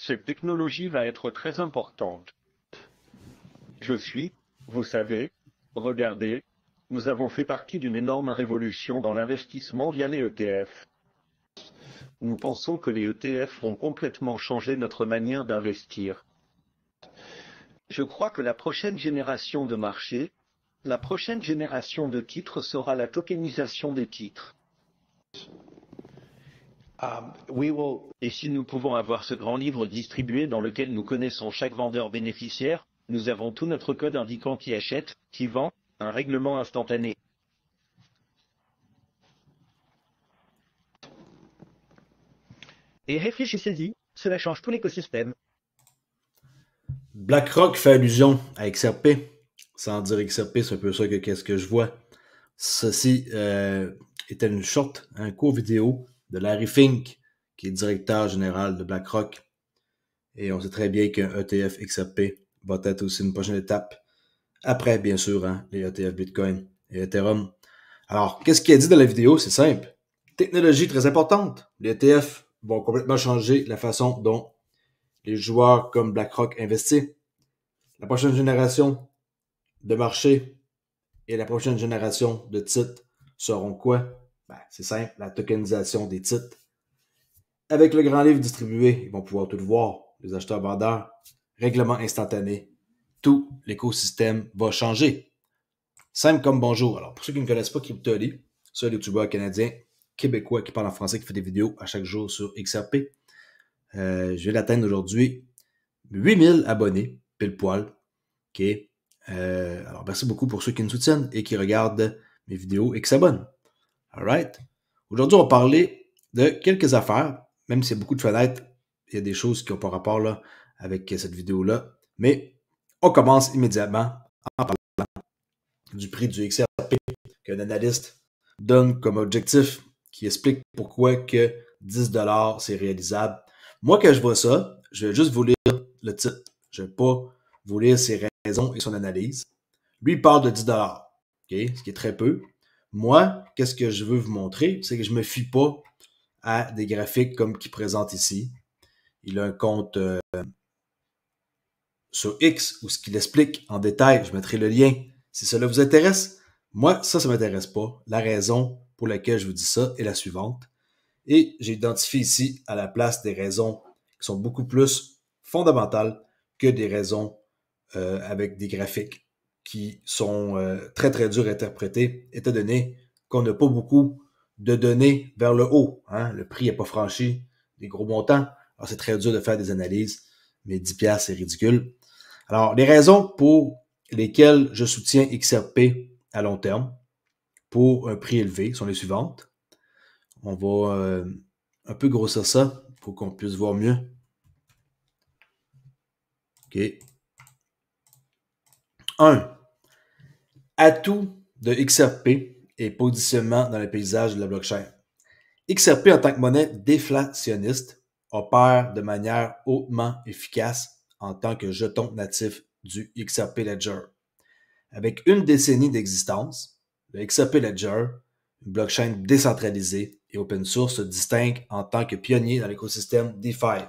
cette technologie va être très importante. Vous savez, regardez, nous avons fait partie d'une énorme révolution dans l'investissement via les ETF. Nous pensons que les ETF vont complètement changer notre manière d'investir. Je crois que la prochaine génération de marché, la prochaine génération de titres sera la tokenisation des titres. Et si nous pouvons avoir ce grand livre distribué dans lequel nous connaissons chaque vendeur bénéficiaire, nous avons tout notre code indiquant qui achète, qui vend, un règlement instantané. Et réfléchissez-y, cela change tout l'écosystème. BlackRock fait allusion à XRP. Sans dire XRP, c'est un peu ça que qu'est-ce que je vois. Ceci était une short, un court vidéo de Larry Fink, qui est directeur général de BlackRock. Et on sait très bien qu'un ETF XRP va être aussi une prochaine étape. Après, bien sûr, les ETF Bitcoin et Ethereum. Alors, qu'est-ce qu'il a dit dans la vidéo? C'est simple. Technologie très importante. Les ETF vont complètement changer la façon dont les joueurs comme BlackRock investissent. La prochaine génération de marché et la prochaine génération de titres seront quoi? C'est simple, la tokenisation des titres. Avec le grand livre distribué, ils vont pouvoir tout voir, les acheteurs-vendeurs, règlement instantané. Tout l'écosystème va changer. Simple comme bonjour. Alors, pour ceux qui ne connaissent pas Crypto.ly, c'est un youtubeur canadien, québécois qui parle en français, qui fait des vidéos à chaque jour sur XRP. Je vais l'atteindre aujourd'hui 8000 abonnés, pile poil. OK. Alors, merci beaucoup pour ceux qui nous soutiennent et qui regardent mes vidéos et qui s'abonnent. Alright. Aujourd'hui, on va parler de quelques affaires, même s'il y a beaucoup de fenêtres, il y a des choses qui n'ont pas rapport là, avec cette vidéo-là. Mais on commence immédiatement en parlant du prix du XRP qu'un analyste donne comme objectif, qui explique pourquoi que 10$ c'est réalisable. Moi, quand je vois ça, je vais juste vous lire le titre. Je ne vais pas vous lire ses raisons et son analyse. Lui, il parle de 10$, okay? Ce qui est très peu. Moi, qu'est-ce que je veux vous montrer? C'est que je ne me fie pas à des graphiques comme qu'il présente ici. Il a un compte sur X où ce qu'il explique en détail. Je mettrai le lien si cela vous intéresse. Moi, ça ne m'intéresse pas. La raison pour laquelle je vous dis ça est la suivante. Et j'ai identifié ici à la place des raisons qui sont beaucoup plus fondamentales que des raisons avec des graphiques qui sont très, très durs à interpréter, étant donné qu'on n'a pas beaucoup de données vers le haut. Le prix n'a pas franchi des gros montants. Alors, c'est très dur de faire des analyses, mais 10$, c'est ridicule. Alors, les raisons pour lesquelles je soutiens XRP à long terme pour un prix élevé sont les suivantes. On va un peu grossir ça pour qu'on puisse voir mieux. OK. 1. Atout de XRP et positionnement dans le paysage de la blockchain. XRP en tant que monnaie déflationniste opère de manière hautement efficace en tant que jeton natif du XRP Ledger. Avec une décennie d'existence, le XRP Ledger, une blockchain décentralisée et open source, se distingue en tant que pionnier dans l'écosystème DeFi,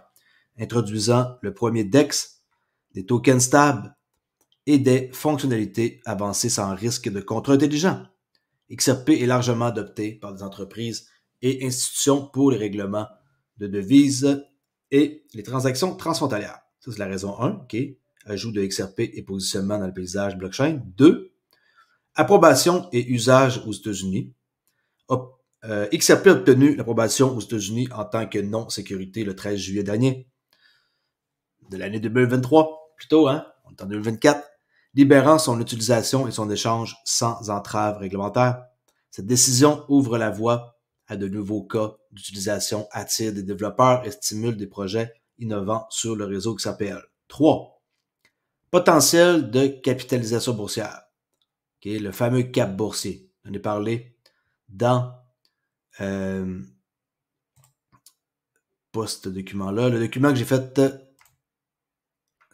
introduisant le premier DEX, des tokens stables et des fonctionnalités avancées sans risque de contre-intelligent. XRP est largement adopté par des entreprises et institutions pour les règlements de devises et les transactions transfrontalières. Ça, c'est la raison 1, OK. Ajout de XRP et positionnement dans le paysage blockchain. 2. Approbation et usage aux États-Unis. XRP a obtenu l'approbation aux États-Unis en tant que non-sécurité le 13 juillet dernier de l'année 2023. Plutôt, on est en 2024. Libérant son utilisation et son échange sans entrave réglementaire. Cette décision ouvre la voie à de nouveaux cas d'utilisation, attire des développeurs et stimule des projets innovants sur le réseau XRPL. 3. Potentiel de capitalisation boursière. Okay, le fameux cap boursier. J'en ai parlé dans pas ce document-là. Le document que j'ai fait,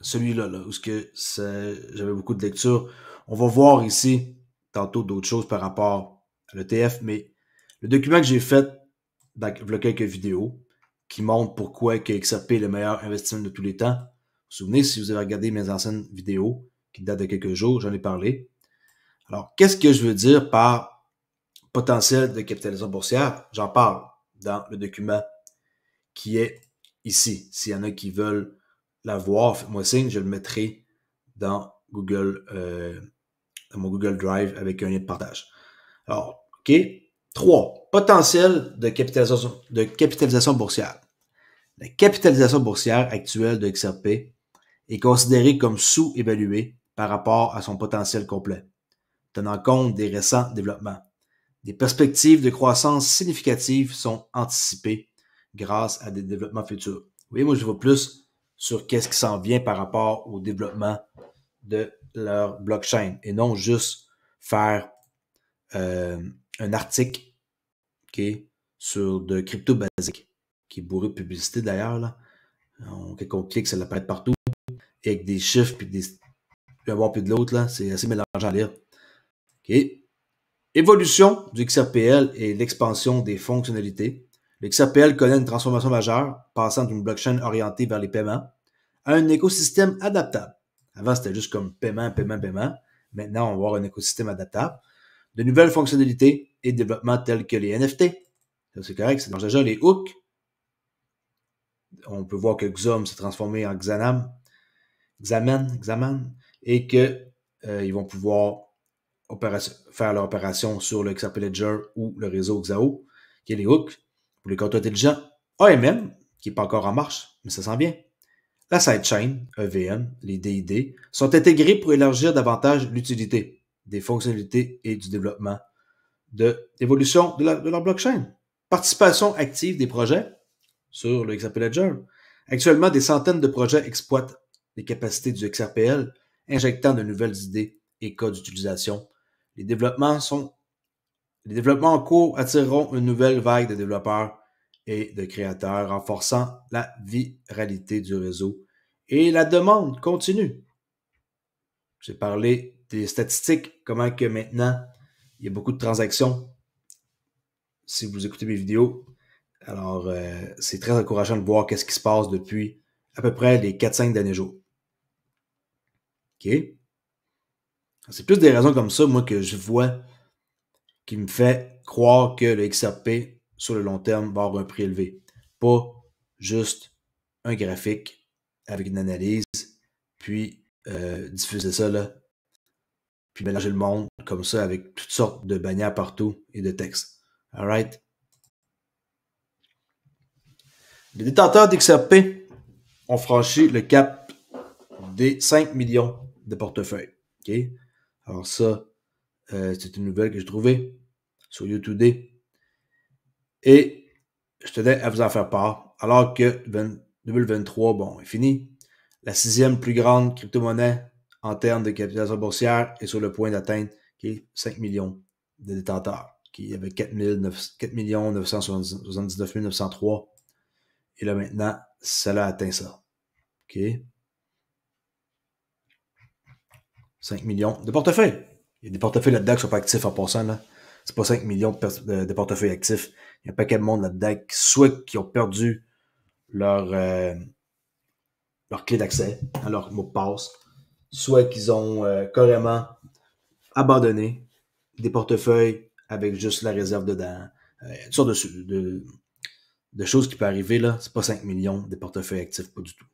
celui-là, où j'avais beaucoup de lecture. On va voir ici tantôt d'autres choses par rapport à l'ETF, mais le document que j'ai fait, il y a quelques vidéos, qui montre pourquoi que XRP est le meilleur investissement de tous les temps. Vous vous souvenez, si vous avez regardé mes anciennes vidéos qui datent de quelques jours, j'en ai parlé. Alors, qu'est-ce que je veux dire par potentiel de capitalisation boursière? J'en parle dans le document qui est ici. S'il y en a qui veulent la voir, faites-moi signe, je le mettrai dans Google, dans mon Google Drive avec un lien de partage. Alors, OK. 3. Potentiel de capitalisation boursière. La capitalisation boursière actuelle de XRP est considérée comme sous-évaluée par rapport à son potentiel complet, tenant compte des récents développements. Des perspectives de croissance significatives sont anticipées grâce à des développements futurs. Vous voyez, moi, je vois plus sur qu'est-ce qui s'en vient par rapport au développement de leur blockchain et non juste faire un article sur de crypto basique, qui est bourré de publicité d'ailleurs. Là. Quand on clique, ça l'apparaît partout. Et avec des chiffres, puis des puis avoir puis de l'autre, là, c'est assez mélangeant à lire. OK. Évolution du XRPL et l'expansion des fonctionnalités. Le XRPL connaît une transformation majeure, passant d'une blockchain orientée vers les paiements à un écosystème adaptable. Avant, c'était juste comme paiement. Maintenant, on va avoir un écosystème adaptable. De nouvelles fonctionnalités et développements tels que les NFT. Ça, c'est correct, c'est déjà les hooks. On peut voir que Xom s'est transformé en Xamen, et que ils vont pouvoir faire leur opération sur le XRP Ledger ou le réseau Xao, qui est les hooks, pour les comptes intelligents. AMM, qui n'est pas encore en marche, mais ça sent bien. La sidechain, EVM, les DID, sont intégrés pour élargir davantage l'utilité des fonctionnalités et du développement d'évolution de leur blockchain. Participation active des projets sur le XRP Ledger. Actuellement, des centaines de projets exploitent les capacités du XRPL, injectant de nouvelles idées et cas d'utilisation. Les développements en cours attireront une nouvelle vague de développeurs et de créateurs, renforçant la viralité du réseau et la demande continue. J'ai parlé des statistiques, comment que maintenant, il y a beaucoup de transactions. Si vous écoutez mes vidéos, alors c'est très encourageant de voir qu'est-ce qui se passe depuis à peu près les 4-5 derniers jours. OK? C'est plus des raisons comme ça, moi, que je vois qui me fait croire que le XRP, sur le long terme, va avoir un prix élevé. Pas juste un graphique avec une analyse, puis diffuser ça, là, puis mélanger le monde comme ça avec toutes sortes de bannières partout et de textes. Alright? Les détenteurs d'XRP ont franchi le cap des 5 millions de portefeuilles. OK? Alors ça, c'est une nouvelle que j'ai trouvée sur YouTube. Et je tenais à vous en faire part. Alors que 2023, bon, est fini. La 6e plus grande crypto-monnaie en termes de capitalisation boursière est sur le point d'atteindre 5 millions de détenteurs, qui avait 4 979 903. Et là maintenant, ça a atteint ça. OK? 5 millions de portefeuilles. Il y a des portefeuilles là-dedans qui sont pas actifs en passant, là. C'est pas 5 millions de portefeuilles actifs. Il y a un paquet de monde là-dedans, soit qui ont perdu leur clé d'accès, leur mot de passe, soit qu'ils ont carrément abandonné des portefeuilles avec juste la réserve dedans. Toutes sortes de choses qui peuvent arriver, là. C'est pas 5 millions de portefeuilles actifs, pas du tout.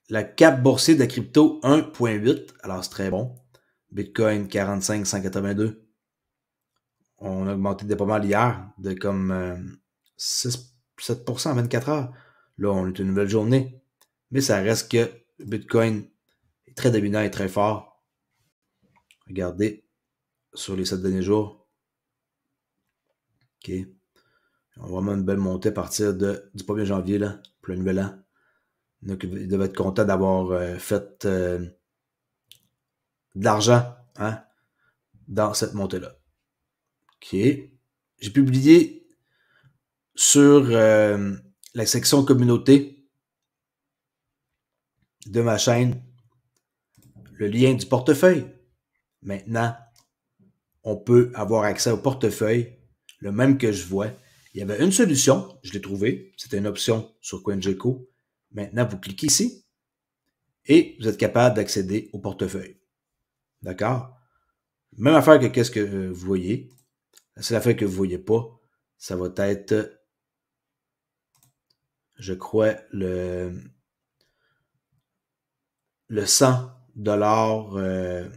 La cap boursier de la crypto 1.8, alors c'est très bon. Bitcoin 45 182. On a augmenté de pas mal hier, de comme 7% en 24 heures. Là, on est une nouvelle journée. Mais ça reste que Bitcoin est très dominant et très fort. Regardez sur les 7 derniers jours. OK. On a vraiment une belle montée à partir du 1er janvier, là, pour le nouvel an. Donc, ils doivent être contents d'avoir fait de l'argent, hein, dans cette montée-là. OK. J'ai publié sur la section communauté de ma chaîne le lien du portefeuille. Maintenant, on peut avoir accès au portefeuille le même que je vois. Il y avait une solution, je l'ai trouvée, c'était une option sur CoinGecko. Maintenant, vous cliquez ici et vous êtes capable d'accéder au portefeuille. D'accord? Même affaire que qu'est-ce que vous voyez. La seule affaire que vous ne voyez pas, ça va être, je crois, le 100 $.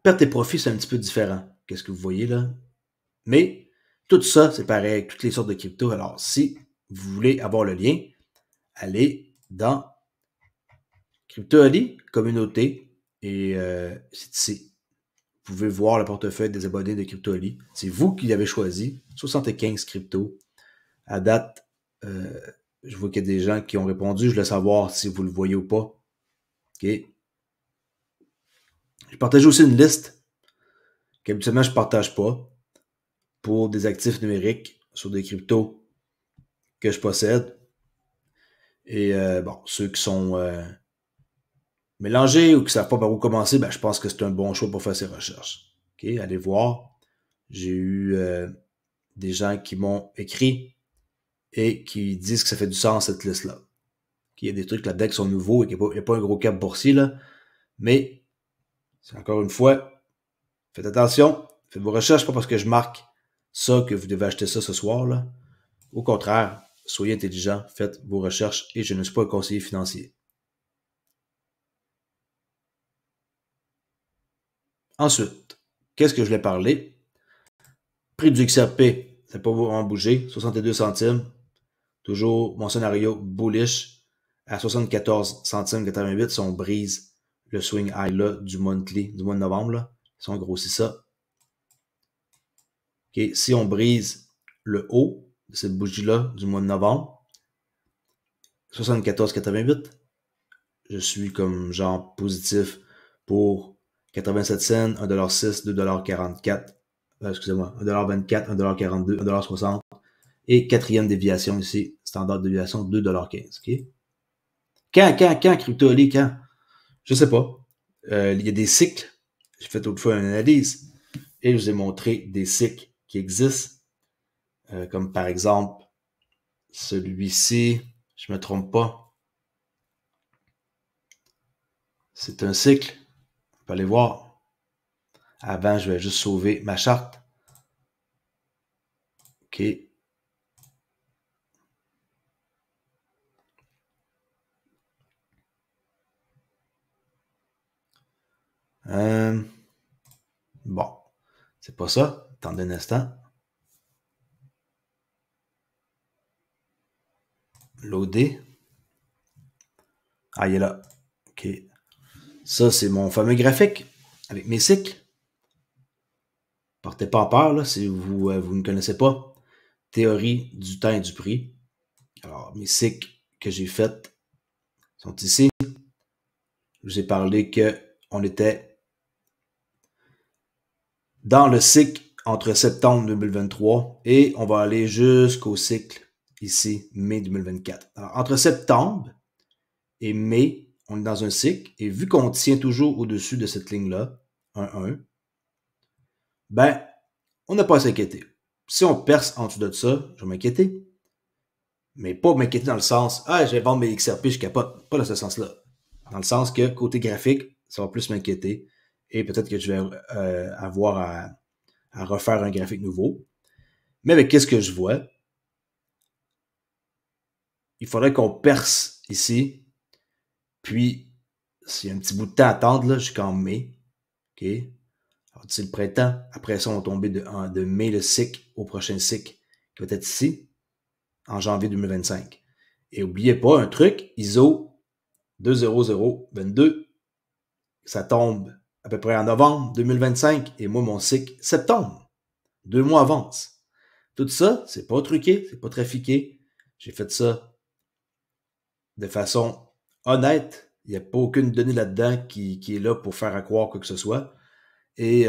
Perte et profit, c'est un petit peu différent. Qu'est-ce que vous voyez là? Mais tout ça, c'est pareil avec toutes les sortes de crypto. Alors, si vous voulez avoir le lien, allez dans CryptoAli, communauté, et c'est ici. Vous pouvez voir le portefeuille des abonnés de CryptoAli. C'est vous qui l'avez choisi. 75 cryptos. À date, je vois qu'il y a des gens qui ont répondu. Je voulais savoir si vous le voyez ou pas. OK. Je partage aussi une liste qu'habituellement je ne partage pas pour des actifs numériques sur des cryptos que je possède. Et ceux qui sont mélangés ou qui ne savent pas par où commencer, je pense que c'est un bon choix pour faire ces recherches. OK, allez voir. J'ai eu des gens qui m'ont écrit et qui disent que ça fait du sens cette liste-là. Il y a des trucs là-dedans qui sont nouveaux et qu'il n'y a pas un gros cap boursier, là. Mais, c'est encore une fois, faites attention, faites vos recherches, pas parce que je marque ça que vous devez acheter ça ce soir, là. Au contraire, soyez intelligents, faites vos recherches et je ne suis pas un conseiller financier. Ensuite, qu'est-ce que je voulais parler? Prix du XRP, ça n'a pas vraiment bougé, 62 centimes. Toujours mon scénario bullish à 74 centimes 88 si on brise le swing high là du monthly, du mois de novembre. Là. Si on grossit ça. Okay. Si on brise le haut de cette bougie-là du mois de novembre, 74,88, je suis comme genre positif pour 87 cents, 1,06 $, 2,44 $, excusez-moi, 1,24 $, 1,42 $, 1,60 $. Et quatrième déviation ici, standard de déviation, 2,15 $. Okay? Quand, CryptoAli, quand? Je sais pas. Il y a des cycles. J'ai fait autrefois une analyse et je vous ai montré des cycles qui existent. Comme par exemple, celui-ci, je me trompe pas. C'est un cycle. On peut aller voir. Avant, je vais juste sauver ma charte. OK. Bon. C'est pas ça. Attendez un instant. Loader. Ah, il est là. OK. Ça, c'est mon fameux graphique avec mes cycles. Partez pas en peur, là, si vous ne connaissez pas. Théorie du temps et du prix. Alors, mes cycles que j'ai faits sont ici. Je vous ai parlé qu'on était dans le cycle entre septembre 2023 et on va aller jusqu'au cycle ici, mai 2024. Alors, entre septembre et mai, on est dans un cycle et vu qu'on tient toujours au-dessus de cette ligne-là, 1-1, on n'a pas à s'inquiéter. Si on perce en dessous de ça, je vais m'inquiéter. Mais pas m'inquiéter dans le sens, je vais vendre mes XRP, je capote. Pas dans ce sens-là. Dans le sens que, côté graphique, ça va plus m'inquiéter. Et peut-être que je vais avoir à refaire un graphique nouveau. Mais avec qu'est-ce que je vois? Il faudrait qu'on perce ici. Puis, s'il y a un petit bout de temps à attendre, là, jusqu'en mai. OK? Alors, c'est le printemps. Après ça, on va tomber de mai le cycle au prochain cycle qui va être ici, en janvier 2025. Et n'oubliez pas un truc, ISO 20022, ça tombe à peu près en novembre 2025 et moi, mon cycle, septembre. 2 mois avance. Tout ça, c'est pas truqué, c'est pas trafiqué. J'ai fait ça de façon honnête. Il n'y a pas aucune donnée là-dedans qui est là pour faire à croire quoi que ce soit. Et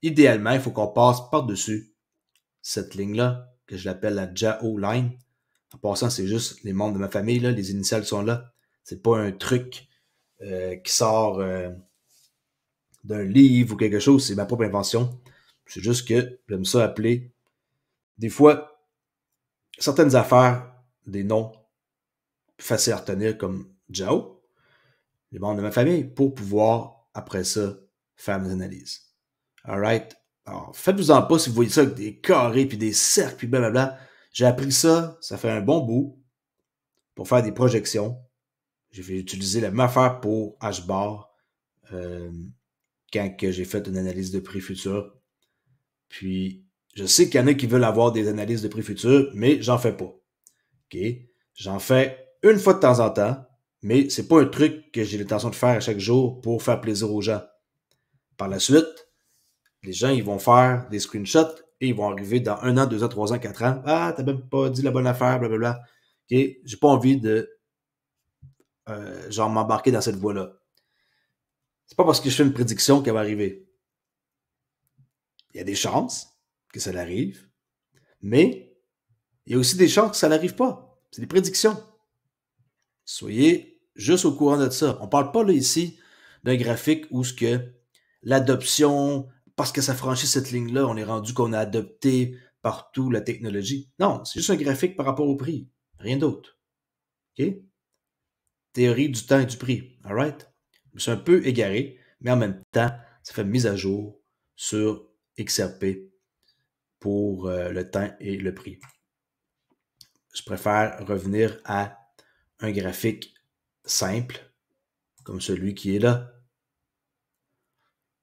idéalement, il faut qu'on passe par-dessus cette ligne-là, que je l'appelle la JAO line. En passant, c'est juste les membres de ma famille, là, les initiales sont là. C'est pas un truc qui sort d'un livre ou quelque chose, c'est ma propre invention. C'est juste que j'aime ça appeler des fois, certaines affaires, des noms faciles à retenir comme Jao, les membres de ma famille, pour pouvoir, après ça, faire mes analyses. Alright? Alors, faites-vous-en pas si vous voyez ça avec des carrés, puis des cercles, puis blablabla. J'ai appris ça, ça fait un bon bout, pour faire des projections. J'ai utilisé la même affaire pour H-bar quand j'ai fait une analyse de prix futur. Puis, je sais qu'il y en a qui veulent avoir des analyses de prix futur, mais j'en fais pas. OK? J'en fais une fois de temps en temps, mais c'est pas un truc que j'ai l'intention de faire à chaque jour pour faire plaisir aux gens. Par la suite, les gens, ils vont faire des screenshots et ils vont arriver dans 1 an, 2 ans, 3 ans, 4 ans. Ah, t'as même pas dit la bonne affaire, blablabla. OK? J'ai pas envie de m'embarquer dans cette voie-là. C'est pas parce que je fais une prédiction qu'elle va arriver. Il y a des chances que ça l'arrive, mais il y a aussi des chances que ça n'arrive pas. C'est des prédictions. Soyez juste au courant de ça. On parle pas là ici d'un graphique où ce que l'adoption, parce que ça franchit cette ligne-là, on est rendu qu'on a adopté partout la technologie. Non, c'est juste un graphique par rapport au prix. Rien d'autre. OK? Théorie du temps et du prix. All right? Je me suis un peu égaré, mais en même temps, ça fait une mise à jour sur XRP pour le temps et le prix. Je préfère revenir à un graphique simple, comme celui qui est là,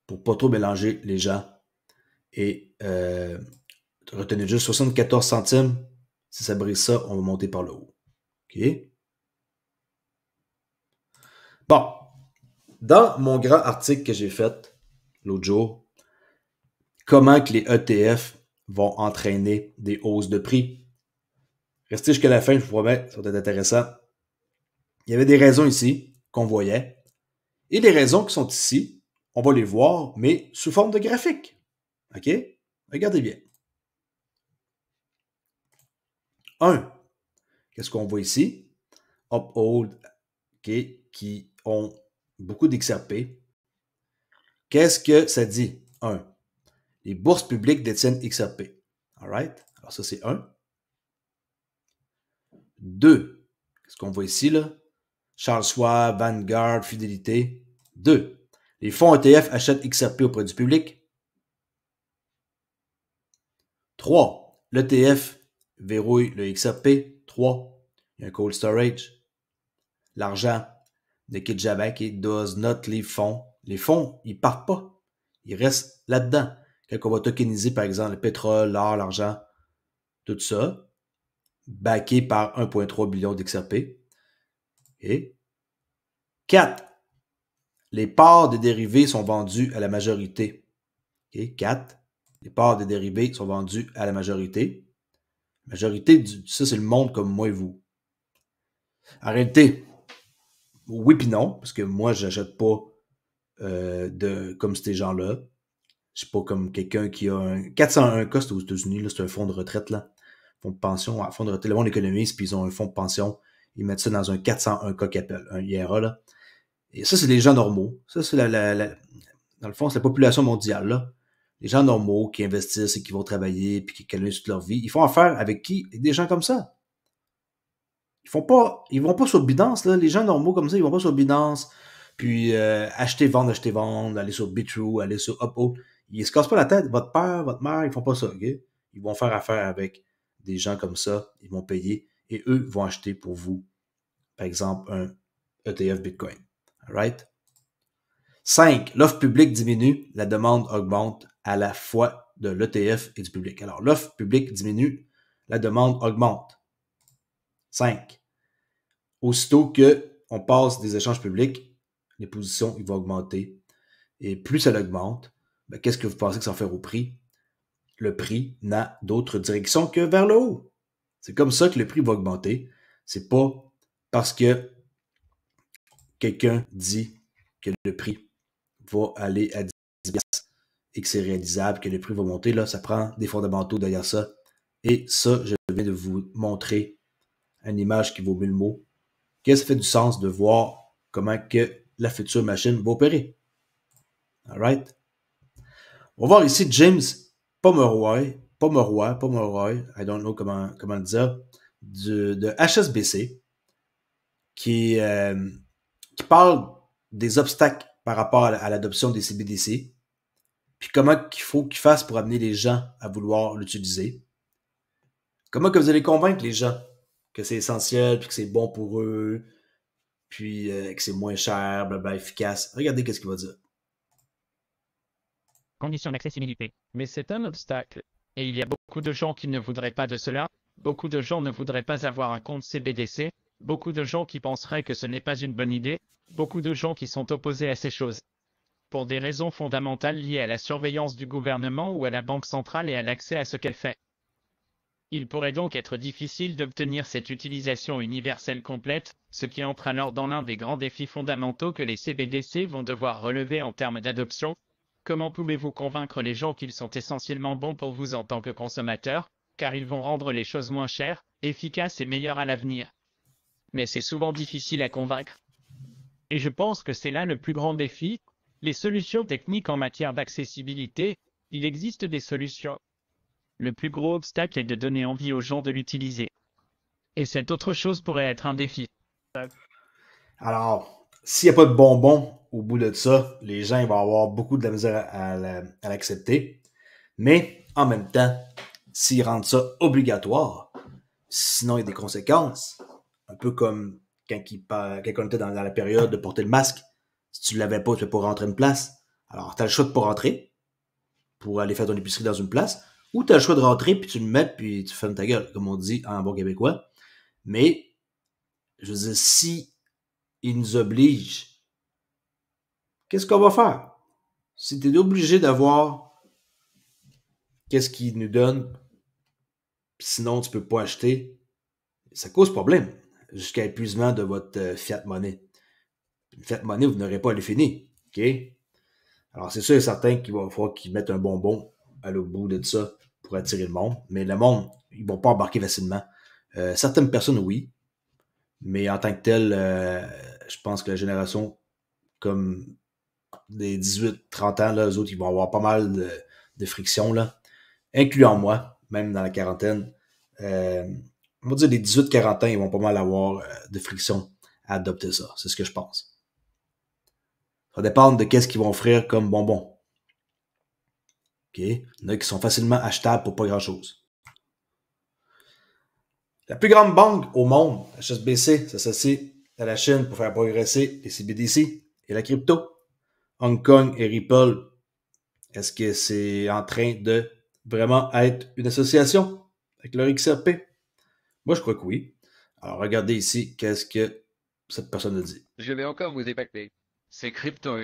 pour pas trop mélanger les gens. Et retenez juste 74 centimes. Si ça brise ça, on va monter par le haut. OK? Bon. Dans mon grand article que j'ai fait l'autre jour, comment que les ETF vont entraîner des hausses de prix. Restez jusqu'à la fin, je vous promets, ça va être intéressant. Il y avait des raisons ici qu'on voyait. Et les raisons qui sont ici, on va les voir, mais sous forme de graphique. OK? Regardez bien. 1. Qu'est-ce qu'on voit ici? Uphold, okay, qui ont beaucoup d'XRP. Qu'est-ce que ça dit? 1. Les bourses publiques détiennent XRP. All right? Alors ça, c'est 1. 2. Qu'est-ce qu'on voit ici, là? Charles Schwab, Vanguard, Fidélité. 2. Les fonds ETF achètent XRP auprès du public. 3. L'ETF verrouille le XRP. 3. Il y a un cold storage. L'argent ne quitte jamais, qui does not leave fonds. Les fonds, ils partent pas. Ils restent là-dedans. Quand on va tokeniser, par exemple, le pétrole, l'or, l'argent, tout ça, backé par 1,3 billion d'XRP. Et 4. Les parts des dérivés sont vendues à la majorité. Okay? 4. Les parts des dérivés sont vendues à la majorité. Majorité, ça c'est le monde comme moi et vous. En réalité, oui puis non, parce que moi, je n'achète pas comme ces gens-là. Je suis pas comme quelqu'un qui a un 401K, c'est aux États-Unis, c'est un fonds de retraite, là. Fonds de pension, fonds de retraite, le monde économise, puis ils ont un fonds de pension. Ils mettent ça dans un 401K qu'ils appellent, un IRA, là. Et ça, c'est les gens normaux. Ça, c'est dans le fond, c'est la population mondiale, là. Les gens normaux qui investissent et qui vont travailler puis qui calculent toute leur vie. Ils font affaire avec qui? Avec des gens comme ça. Ils vont pas sur Binance, là. Les gens normaux comme ça, ils vont pas sur Binance, puis acheter, vendre, aller sur Bitrue, aller sur Uphold. Ils se cassent pas la tête. Votre père, votre mère, ils font pas ça, OK? Ils vont faire affaire avec des gens comme ça. Ils vont payer et eux vont acheter pour vous, par exemple, un ETF Bitcoin. All right? 5. L'offre publique diminue, la demande augmente à la fois de l'ETF et du public. Alors, l'offre publique diminue, la demande augmente. 5. Aussitôt qu'on passe des échanges publics, les positions ils vont augmenter. Et plus ça augmente, ben, qu'est-ce que vous pensez que ça va faire au prix? Le prix n'a d'autre direction que vers le haut. C'est comme ça que le prix va augmenter. C'est pas parce que quelqu'un dit que le prix va aller à 10$ et que c'est réalisable, que le prix va monter. Là, ça prend des fondamentaux derrière ça. Et ça, je viens de vous montrer une image qui vaut 1000 mots. Que ça fait du sens de voir comment que la future machine va opérer. All right? On va voir ici James Pomeroy, Pomeroy, I don't know comment le dire, de HSBC, qui parle des obstacles par rapport à l'adoption des CBDC, puis comment qu'il faut qu'ils fassent pour amener les gens à vouloir l'utiliser. Comment que vous allez convaincre les gens que c'est essentiel, puis que c'est bon pour eux, puis que c'est moins cher, blabla, efficace. Regardez qu'est-ce qu'il va dire. Conditions d'accessibilité. Mais c'est un obstacle. Et il y a beaucoup de gens qui ne voudraient pas de cela. Beaucoup de gens ne voudraient pas avoir un compte CBDC. Beaucoup de gens qui penseraient que ce n'est pas une bonne idée. Beaucoup de gens qui sont opposés à ces choses. Pour des raisons fondamentales liées à la surveillance du gouvernement ou à la banque centrale et à l'accès à ce qu'elle fait. Il pourrait donc être difficile d'obtenir cette utilisation universelle complète, ce qui entre alors dans l'un des grands défis fondamentaux que les CBDC vont devoir relever en termes d'adoption. Comment pouvez-vous convaincre les gens qu'ils sont essentiellement bons pour vous en tant que consommateurs, car ils vont rendre les choses moins chères, efficaces et meilleures à l'avenir? Mais c'est souvent difficile à convaincre. Et je pense que c'est là le plus grand défi. Les solutions techniques en matière d'accessibilité, il existe des solutions. Le plus gros obstacle est de donner envie aux gens de l'utiliser. Et cette autre chose pourrait être un défi. Alors, s'il n'y a pas de bonbons au bout de ça, les gens vont avoir beaucoup de la misère à l'accepter. Mais en même temps, s'ils rendent ça obligatoire, sinon il y a des conséquences. Un peu comme quand on était dans la période de porter le masque. Si tu ne l'avais pas, tu ne peux pas rentrer une place. Alors, tu as le choix de ne pas rentrer pour aller faire ton épicerie dans une place, ou tu as le choix de rentrer, puis tu le mets, puis tu fermes ta gueule, comme on dit en bon québécois. Mais, je veux dire, si ils nous obligent, qu'est-ce qu'on va faire? Si tu es obligé d'avoir qu'est-ce qu'ils nous donnent, sinon tu ne peux pas acheter, ça cause problème jusqu'à épuisement de votre fiat monnaie. Une fiat monnaie, vous n'aurez pas à l'infini. OK? Alors, c'est sûr et certain qu'il va falloir qu'ils mettent un bonbon à l'au bout de ça pour attirer le monde. Mais le monde, ils ne vont pas embarquer facilement. Certaines personnes, oui. Mais en tant que tel, je pense que la génération comme des 18-30 ans, là, eux autres, ils vont avoir pas mal de friction, là, incluant moi, même dans la quarantaine. On va dire les 18-40 ans, ils vont pas mal avoir de friction à adopter ça. C'est ce que je pense. Ça dépend de qu'est-ce qu'ils vont offrir comme bonbons. OK? Il y en a qui sont facilement achetables pour pas grand-chose. La plus grande banque au monde, HSBC, s'associe à la Chine pour faire progresser les CBDC et la crypto. Hong Kong et Ripple, est-ce que c'est en train de vraiment être une association avec leur XRP? Moi, je crois que oui. Alors, regardez ici, qu'est-ce que cette personne a dit. Je vais encore vous épater. C'est crypto.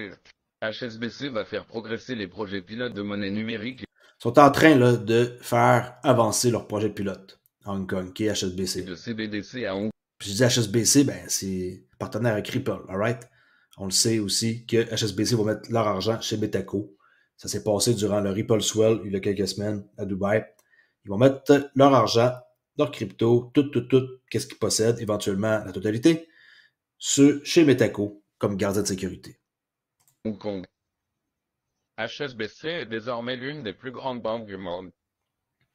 HSBC va faire progresser les projets pilotes de monnaie numérique. Ils sont en train là, de faire avancer leur projet pilote. Hong Kong, qui est HSBC. De CBDC à Hong Kong. Puis je dis HSBC, ben, c'est partenaire avec Ripple, alright? On le sait aussi que HSBC va mettre leur argent chez Betaco. Ça s'est passé durant le Ripple Swell il y a quelques semaines à Dubaï. Ils vont mettre leur argent, leur crypto, tout, qu'est-ce qu'ils possèdent, éventuellement la totalité, chez Betaco comme gardien de sécurité. Hong Kong. HSBC est désormais l'une des plus grandes banques du monde.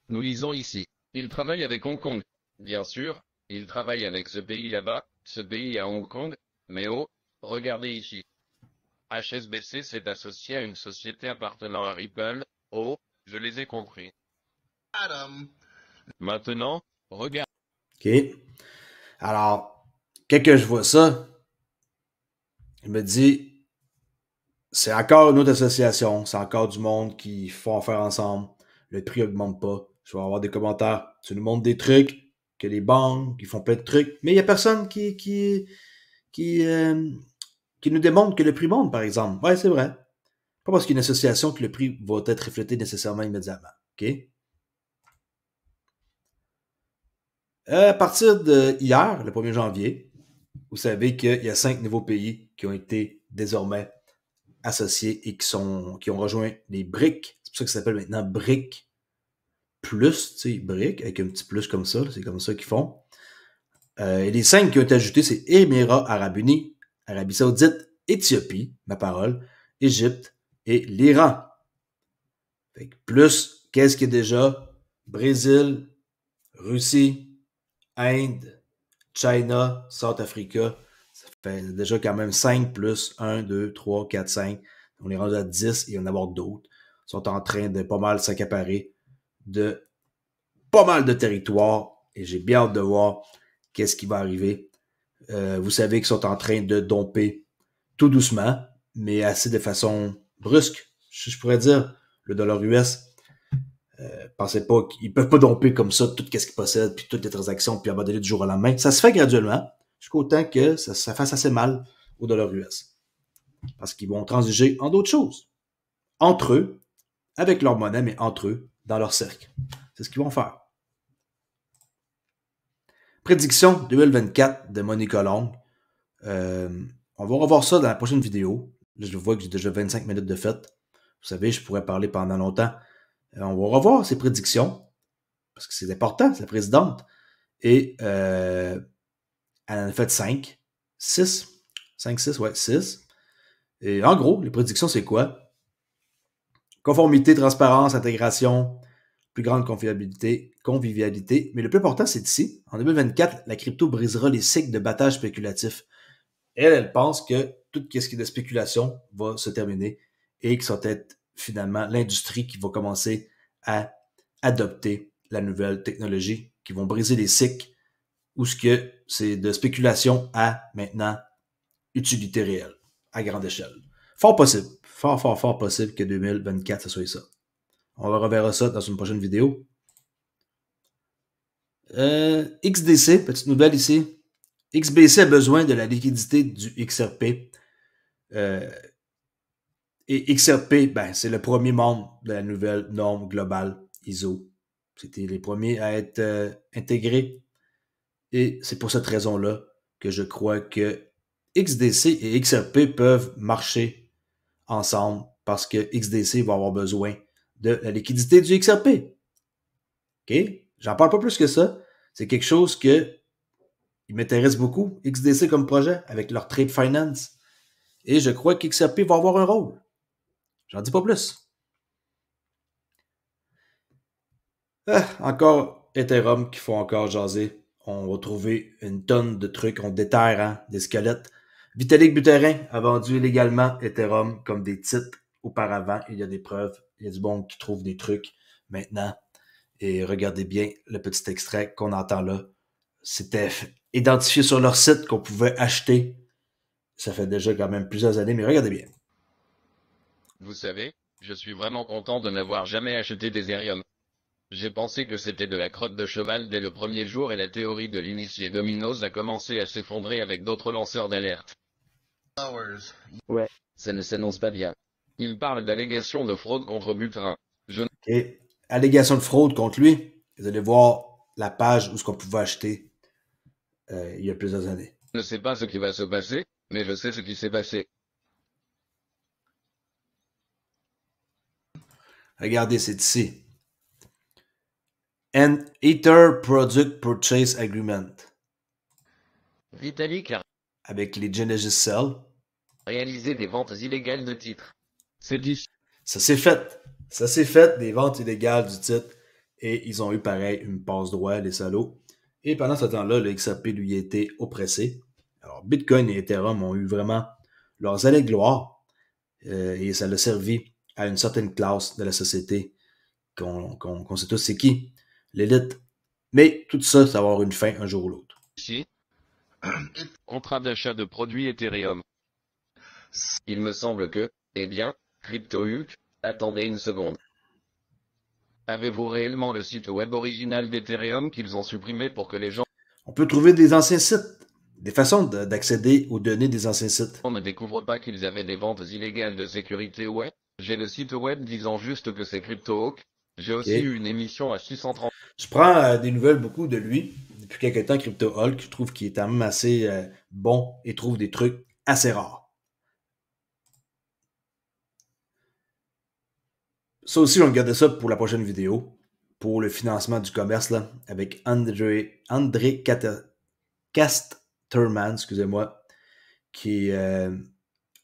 Nous lisons ici. Il travaille avec Hong Kong. Bien sûr, il travaille avec ce pays là-bas, ce pays à Hong Kong, mais oh, regardez ici. HSBC s'est associé à une société appartenant à Ripple. Oh, je les ai compris. Maintenant, regarde. OK. Alors, quand que je vois ça, je me dis, c'est encore une autre association, c'est encore du monde qui font affaire ensemble, le prix augmente pas. Je vais avoir des commentaires, tu nous montres des trucs, que les banques, qui font plein de trucs, mais il n'y a personne qui nous démontre que le prix monte, par exemple. Ouais, c'est vrai. Pas parce qu'il y a une association que le prix va être reflété nécessairement immédiatement. OK? À partir de hier, le 1er janvier, vous savez qu'il y a 5 nouveaux pays qui ont été désormais associés et qui ont rejoint les BRIC. C'est pour ça que ça s'appelle maintenant BRIC plus, tu sais, BRIC, avec un petit plus comme ça. C'est comme ça qu'ils font. Et les 5 qui ont été ajoutés, c'est Émirats Arabes Unis, Arabie Saoudite, Éthiopie, ma parole, Égypte et l'Iran. Fait que plus, qu'est-ce qu'il y a déjà? Brésil, Russie, Inde, China, South Africa. Ça fait déjà quand même 5 plus 1, 2, 3, 4, 5. On est rendu à 10 et on en a d'autres. Ils sont en train de pas mal s'accaparer de pas mal de territoires et j'ai bien hâte de voir qu'est-ce qui va arriver. Vous savez qu'ils sont en train de domper tout doucement, mais assez de façon brusque. Je pourrais dire, le dollar US, pensez pas qu'ils peuvent pas domper comme ça tout ce qu'ils possèdent, puis toutes les transactions, puis abandonner du jour au lendemain. Ça se fait graduellement, jusqu'au temps que ça fasse assez mal au dollar US. Parce qu'ils vont transiger en d'autres choses. Entre eux, avec leur monnaie, mais entre eux, dans leur cercle. C'est ce qu'ils vont faire. Prédiction 2024 de Monica Long. On va revoir ça dans la prochaine vidéo. Là, je vois que j'ai déjà 25 minutes de fête. Vous savez, je pourrais parler pendant longtemps. On va revoir ses prédictions, parce que c'est important, c'est la présidente. Et elle en a fait 5. 6. 5, 6, ouais, 6. Et en gros, les prédictions, c'est quoi? Conformité, transparence, intégration, plus grande convivialité. Mais le plus important, c'est ici. En 2024, la crypto brisera les cycles de battage spéculatif. Elle pense que tout ce qui est de spéculation va se terminer et que ça va être finalement l'industrie qui va commencer à adopter la nouvelle technologie, qui vont briser les cycles où ce que c'est de spéculation à maintenant utilité réelle, à grande échelle. Fort possible, fort possible que 2024, ce soit ça. On reverra ça dans une prochaine vidéo. XDC, petite nouvelle ici. XBC a besoin de la liquidité du XRP. Et XRP, ben, c'est le premier membre de la nouvelle norme globale ISO. C'était les premiers à être intégrés. Et c'est pour cette raison-là que je crois que XDC et XRP peuvent marcher ensemble parce que XDC va avoir besoin de la liquidité du XRP. OK? J'en parle pas plus que ça. C'est quelque chose que il m'intéresse beaucoup, XDC comme projet, avec leur trade finance. Et je crois qu'XRP va avoir un rôle. J'en dis pas plus. Encore Ethereum qu'il faut encore jaser. On va trouver une tonne de trucs. On déterre, hein, des squelettes. Vitalik Buterin a vendu illégalement Ethereum comme des titres auparavant. Il y a des preuves. Il y a du monde qui trouve des trucs maintenant. Et regardez bien le petit extrait qu'on entend là. C'était identifié sur leur site qu'on pouvait acheter. Ça fait déjà quand même plusieurs années, mais regardez bien. Vous savez, je suis vraiment content de n'avoir jamais acheté d'Ethereum. J'ai pensé que c'était de la crotte de cheval dès le premier jour et la théorie de l'initié Domino's a commencé à s'effondrer avec d'autres lanceurs d'alerte. Ouais. Ça ne s'annonce pas bien. Il parle d'allégations de fraude contre Buterin. Et allégation de fraude contre lui. Vous allez voir la page où ce qu'on pouvait acheter il y a plusieurs années. Je ne sais pas ce qui va se passer, mais je sais ce qui s'est passé. Regardez, c'est ici. An Ether Product Purchase Agreement. Vitalik a Avec les Genesis Cell. réalisé des ventes illégales de titres. C'est dit. Ça s'est fait. Ça s'est fait, des ventes illégales du titre. Et ils ont eu pareil une passe droit, les salauds. Et pendant ce temps-là, le XRP lui a été oppressé. Alors, Bitcoin et Ethereum ont eu vraiment leurs années de gloire. Et ça l'a servi à une certaine classe de la société qu'on sait tous c'est qui. L'élite. Mais tout ça, ça va avoir une fin un jour ou l'autre. Ici, contrat d'achat de produits Ethereum. Il me semble que, eh bien, CryptoHulk, attendez une seconde. Avez-vous réellement le site web original d'Ethereum qu'ils ont supprimé pour que les gens On peut trouver des anciens sites, des façons d'accéder aux données des anciens sites. ne découvrent pas qu'ils avaient des ventes illégales de sécurité web? J'ai le site web disant juste que c'est CryptoHawk. J'ai aussi eu une émission à 630. Je prends des nouvelles beaucoup de lui. Depuis quelques temps, CryptoHulk, je trouve qu'il est quand même assez bon et trouve des trucs assez rares. Ça aussi, on va garder ça pour la prochaine vidéo, pour le financement du commerce, là, avec André Casterman, excusez-moi, qui est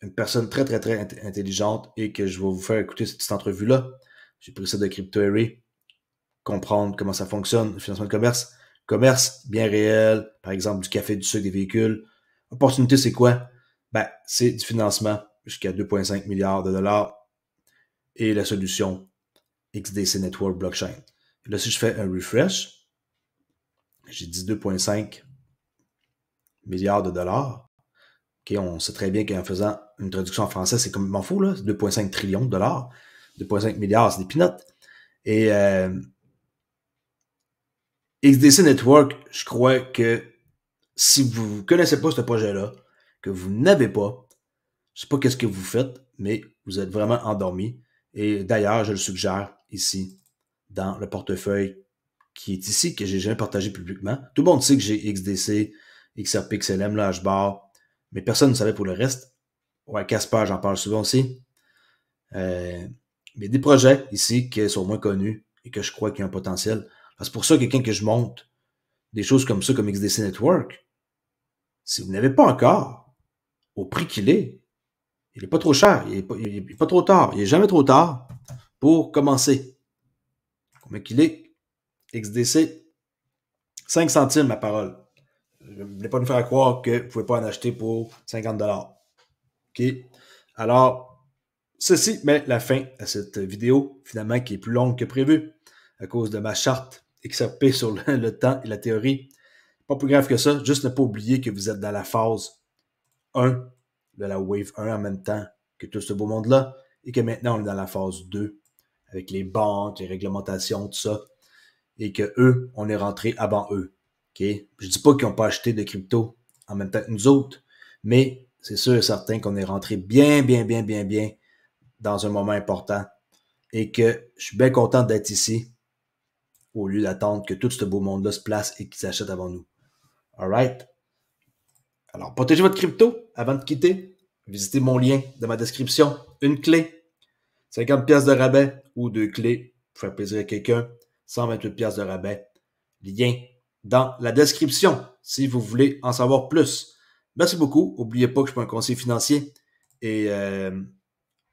une personne très, très, très intelligente et que je vais vous faire écouter cette petite entrevue-là. J'ai pris ça de CryptoHarry. comprendre comment ça fonctionne, le financement de commerce. Commerce bien réel, par exemple du café, du sucre, des véhicules. Opportunité, c'est quoi? Ben, c'est du financement jusqu'à 2,5 milliards de dollars et la solution XDC Network Blockchain. Et là, si je fais un refresh, j'ai dit 2,5 milliards de dollars. Okay, on sait très bien qu'en faisant une traduction en français, c'est complètement fou, là. 2,5 trillions de dollars. 2,5 milliards, c'est des peanuts. Et XDC Network, je crois que si vous ne connaissez pas ce projet-là, que vous n'avez pas, je ne sais pas qu'est-ce que vous faites, mais vous êtes vraiment endormi. Et d'ailleurs, je le suggère ici, dans le portefeuille qui est ici, que j'ai jamais partagé publiquement. Tout le monde sait que j'ai XDC, XRP, XLM, là, HBAR, mais personne ne savait pour le reste. Ouais, Casper, j'en parle souvent aussi. Mais des projets ici qui sont moins connus et que je crois qu'il y a un potentiel. C'est pour ça que quand je monte des choses comme ça, comme XDC Network, si vous n'avez pas encore, au prix qu'il est, il n'est pas trop cher, il n'est pas trop tard, il n'est jamais trop tard pour commencer. Combien qu'il est? XDC, 5 centimes ma parole. Je ne voulais pas nous faire croire que vous ne pouvez pas en acheter pour 50 $. OK? Alors, ceci met la fin à cette vidéo, finalement, qui est plus longue que prévu, à cause de ma charte XRP sur le temps et la théorie. Pas plus grave que ça, juste ne pas oublier que vous êtes dans la phase 1 de la Wave 1 en même temps que tout ce beau monde-là, et que maintenant on est dans la phase 2, avec les banques, les réglementations, tout ça, et que eux, on est rentré avant eux. Okay? Je dis pas qu'ils n'ont pas acheté de crypto en même temps que nous autres, mais c'est sûr et certain qu'on est rentré bien dans un moment important, et que je suis bien content d'être ici, au lieu d'attendre que tout ce beau monde-là se place et qu'ils s'achètent avant nous. Alright? Alors, protégez votre crypto avant de quitter. Visitez mon lien dans ma description. Une clé, 50$ de rabais, ou 2 clés pour faire plaisir à quelqu'un, 128$ de rabais. Lien dans la description si vous voulez en savoir plus. Merci beaucoup. N'oubliez pas que je suis un conseiller financier et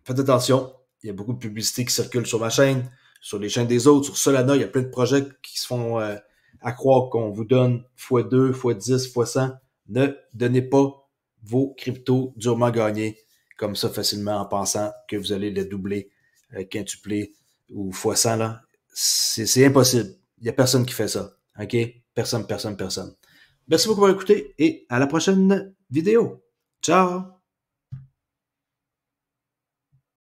faites attention. Il y a beaucoup de publicité qui circule sur ma chaîne, sur les chaînes des autres, sur Solana. Il y a plein de projets qui se font à croire qu'on vous donne x2, x10, x100. Ne donnez pas vos cryptos durement gagnés comme ça facilement en pensant que vous allez les doubler, quintupler ou x100. Là. C'est impossible. Il n'y a personne qui fait ça. OK? Personne. Merci beaucoup pour écouter et à la prochaine vidéo. Ciao!